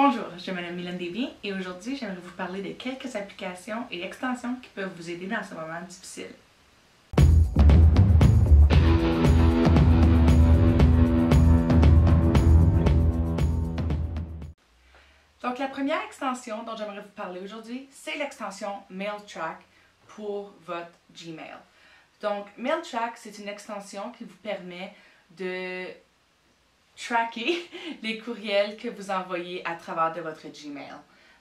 Bonjour, je m'appelle Mylène Desbiens et aujourd'hui j'aimerais vous parler de quelques applications et extensions qui peuvent vous aider dans ce moment difficile. Donc la première extension dont j'aimerais vous parler aujourd'hui, c'est l'extension MailTrack pour votre Gmail. Donc MailTrack, c'est une extension qui vous permet de tracker les courriels que vous envoyez à travers de votre Gmail.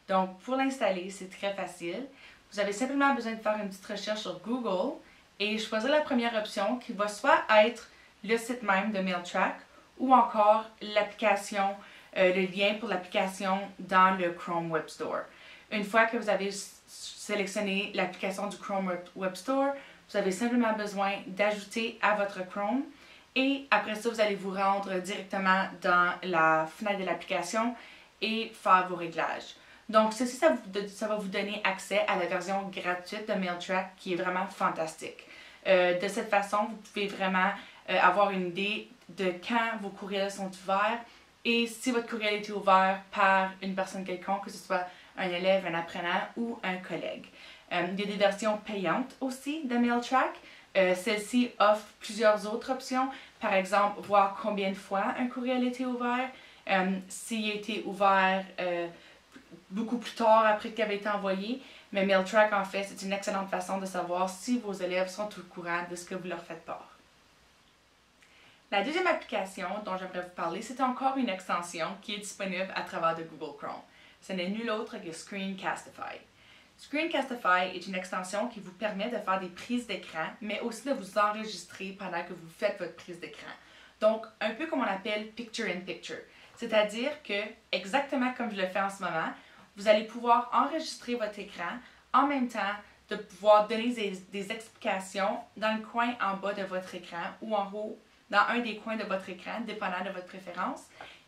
Donc, pour l'installer, c'est très facile. Vous avez simplement besoin de faire une petite recherche sur Google et choisir la première option qui va soit être le site même de MailTrack ou encore l'application, le lien pour l'application dans le Chrome Web Store. Une fois que vous avez sélectionné l'application du Chrome Web Store, vous avez simplement besoin d'ajouter à votre Chrome. Et après ça, vous allez vous rendre directement dans la fenêtre de l'application et faire vos réglages. Donc, ceci, ça va vous donner accès à la version gratuite de MailTrack qui est vraiment fantastique. De cette façon, vous pouvez vraiment avoir une idée de quand vos courriels sont ouverts et si votre courriel est ouvert par une personne quelconque, que ce soit un élève, un apprenant ou un collègue. Il y a des versions payantes aussi de MailTrack. Celle-ci offre plusieurs autres options. Par exemple, voir combien de fois un courriel a été ouvert, s'il a été ouvert beaucoup plus tard après qu'il avait été envoyé. Mais MailTrack, en fait, c'est une excellente façon de savoir si vos élèves sont au courant de ce que vous leur faites part. La deuxième application dont j'aimerais vous parler, c'est encore une extension qui est disponible à travers de Google Chrome. Ce n'est nul autre que Screencastify. Screencastify est une extension qui vous permet de faire des prises d'écran, mais aussi de vous enregistrer pendant que vous faites votre prise d'écran. Donc, un peu comme on appelle Picture-in-Picture. C'est-à-dire que, exactement comme je le fais en ce moment, vous allez pouvoir enregistrer votre écran en même temps de pouvoir donner des explications dans le coin en bas de votre écran ou en haut, dans un des coins de votre écran, dépendant de votre préférence.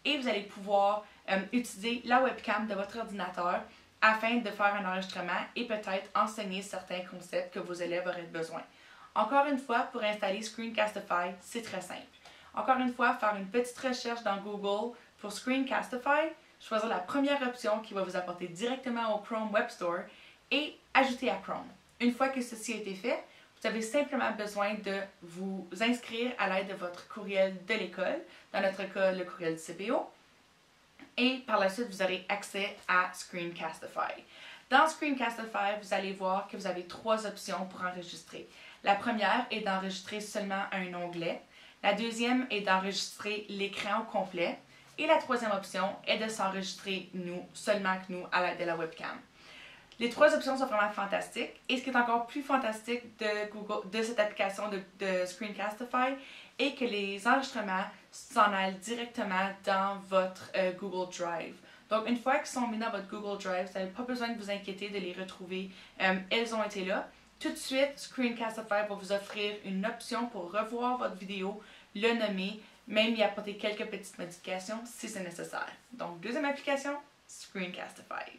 Et vous allez pouvoir utiliser la webcam de votre ordinateur afin de faire un enregistrement et peut-être enseigner certains concepts que vos élèves auraient besoin. Encore une fois, pour installer Screencastify, c'est très simple. Encore une fois, faire une petite recherche dans Google pour Screencastify, choisir la première option qui va vous apporter directement au Chrome Web Store et ajouter à Chrome. Une fois que ceci a été fait, vous avez simplement besoin de vous inscrire à l'aide de votre courriel de l'école, dans notre cas, le courriel du CPO. Et par la suite, vous aurez accès à Screencastify. Dans Screencastify, vous allez voir que vous avez trois options pour enregistrer. La première est d'enregistrer seulement un onglet. La deuxième est d'enregistrer l'écran au complet. Et la troisième option est de s'enregistrer seulement à l'aide de la webcam. Les trois options sont vraiment fantastiques. Et ce qui est encore plus fantastique de cette application de Screencastify est que les enregistrements s'en allent directement dans votre Google Drive. Donc, une fois qu'ils sont mis dans votre Google Drive, vous n'avez pas besoin de vous inquiéter de les retrouver. Elles ont été là. Tout de suite, Screencastify va vous offrir une option pour revoir votre vidéo, le nommer, même y apporter quelques petites modifications si c'est nécessaire. Donc, deuxième application, Screencastify.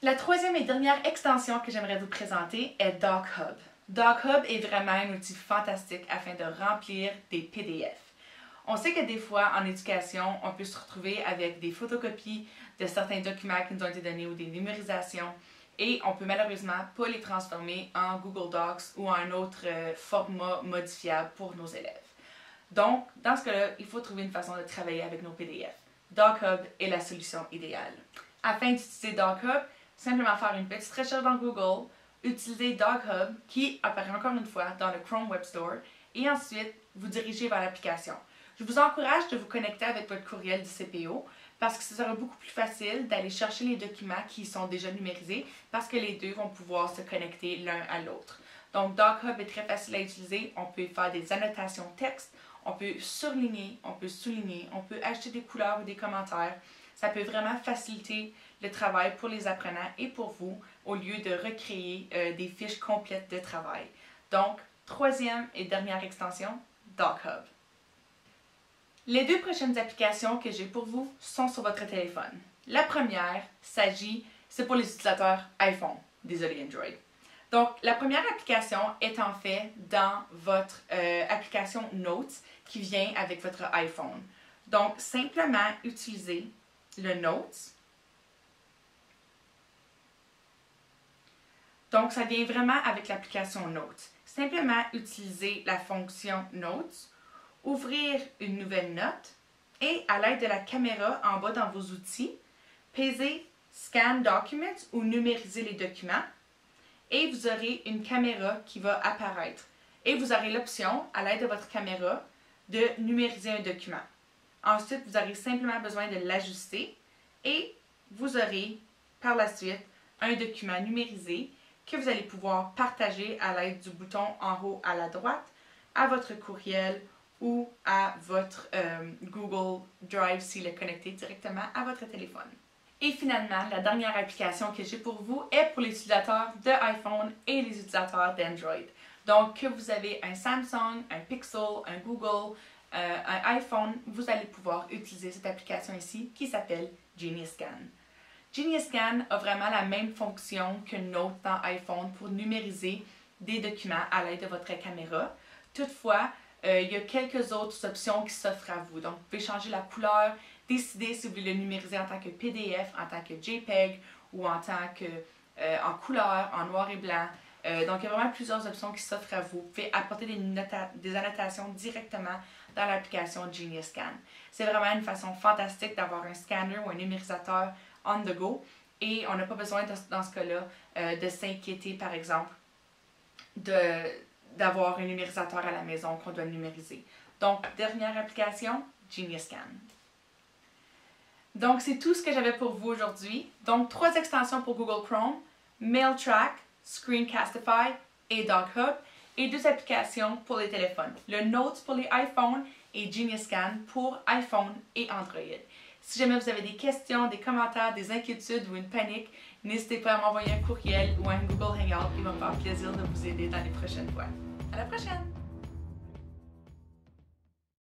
La troisième et dernière extension que j'aimerais vous présenter est DocHub. DocHub est vraiment un outil fantastique afin de remplir des PDF. On sait que des fois, en éducation, on peut se retrouver avec des photocopies de certains documents qui nous ont été donnés ou des numérisations et on peut malheureusement pas les transformer en Google Docs ou en un autre format modifiable pour nos élèves. Donc, dans ce cas-là, il faut trouver une façon de travailler avec nos PDF. DocHub est la solution idéale. Afin d'utiliser DocHub, simplement faire une petite recherche dans Google, utiliser DocHub qui apparaît encore une fois dans le Chrome Web Store et ensuite vous diriger vers l'application. Je vous encourage de vous connecter avec votre courriel du CPO parce que ce sera beaucoup plus facile d'aller chercher les documents qui sont déjà numérisés parce que les deux vont pouvoir se connecter l'un à l'autre. Donc DocHub est très facile à utiliser, on peut faire des annotations texte, on peut surligner, on peut souligner, on peut ajouter des couleurs ou des commentaires. Ça peut vraiment faciliter le travail pour les apprenants et pour vous au lieu de recréer des fiches complètes de travail. Donc, troisième et dernière extension, DocHub. Les deux prochaines applications que j'ai pour vous sont sur votre téléphone. La première c'est pour les utilisateurs iPhone, désolé Android. Donc, la première application est en fait dans votre application Notes qui vient avec votre iPhone. Donc, simplement utilisez le Notes Donc, ça vient vraiment avec l'application Notes. Simplement utiliser la fonction Notes, ouvrir une nouvelle note et à l'aide de la caméra en bas dans vos outils, peser Scan Documents ou numériser les documents et vous aurez une caméra qui va apparaître. Et vous aurez l'option, à l'aide de votre caméra, de numériser un document. Ensuite, vous aurez simplement besoin de l'ajuster et vous aurez par la suite un document numérisé que vous allez pouvoir partager à l'aide du bouton en haut à la droite à votre courriel ou à votre Google Drive s'il est connecté directement à votre téléphone. Et finalement, la dernière application que j'ai pour vous est pour les utilisateurs de iPhone et les utilisateurs d'Android. Donc, que vous avez un Samsung, un Pixel, un Google, un iPhone, vous allez pouvoir utiliser cette application ici qui s'appelle GeniusScan. GeniusScan a vraiment la même fonction que Note dans iPhone pour numériser des documents à l'aide de votre caméra. Toutefois, il y a quelques autres options qui s'offrent à vous. Donc, vous pouvez changer la couleur, décider si vous voulez le numériser en tant que PDF, en tant que JPEG ou en tant que en couleur, en noir et blanc. Donc, il y a vraiment plusieurs options qui s'offrent à vous. Vous pouvez apporter des annotations directement dans l'application GeniusScan. C'est vraiment une façon fantastique d'avoir un scanner ou un numérisateur on the go et on n'a pas besoin dans ce cas-là de s'inquiéter, par exemple, d'avoir un numérisateur à la maison qu'on doit numériser. Donc, dernière application, GeniusScan. Donc, c'est tout ce que j'avais pour vous aujourd'hui. Donc, 3 extensions pour Google Chrome, MailTrack, Screencastify et DocHub, et 2 applications pour les téléphones, le Notes pour les iPhones et GeniusScan pour iPhone et Android. Si jamais vous avez des questions, des commentaires, des inquiétudes ou une panique, n'hésitez pas à m'envoyer un courriel ou un Google Hangout. Il va me faire plaisir de vous aider dans les prochaines fois. À la prochaine!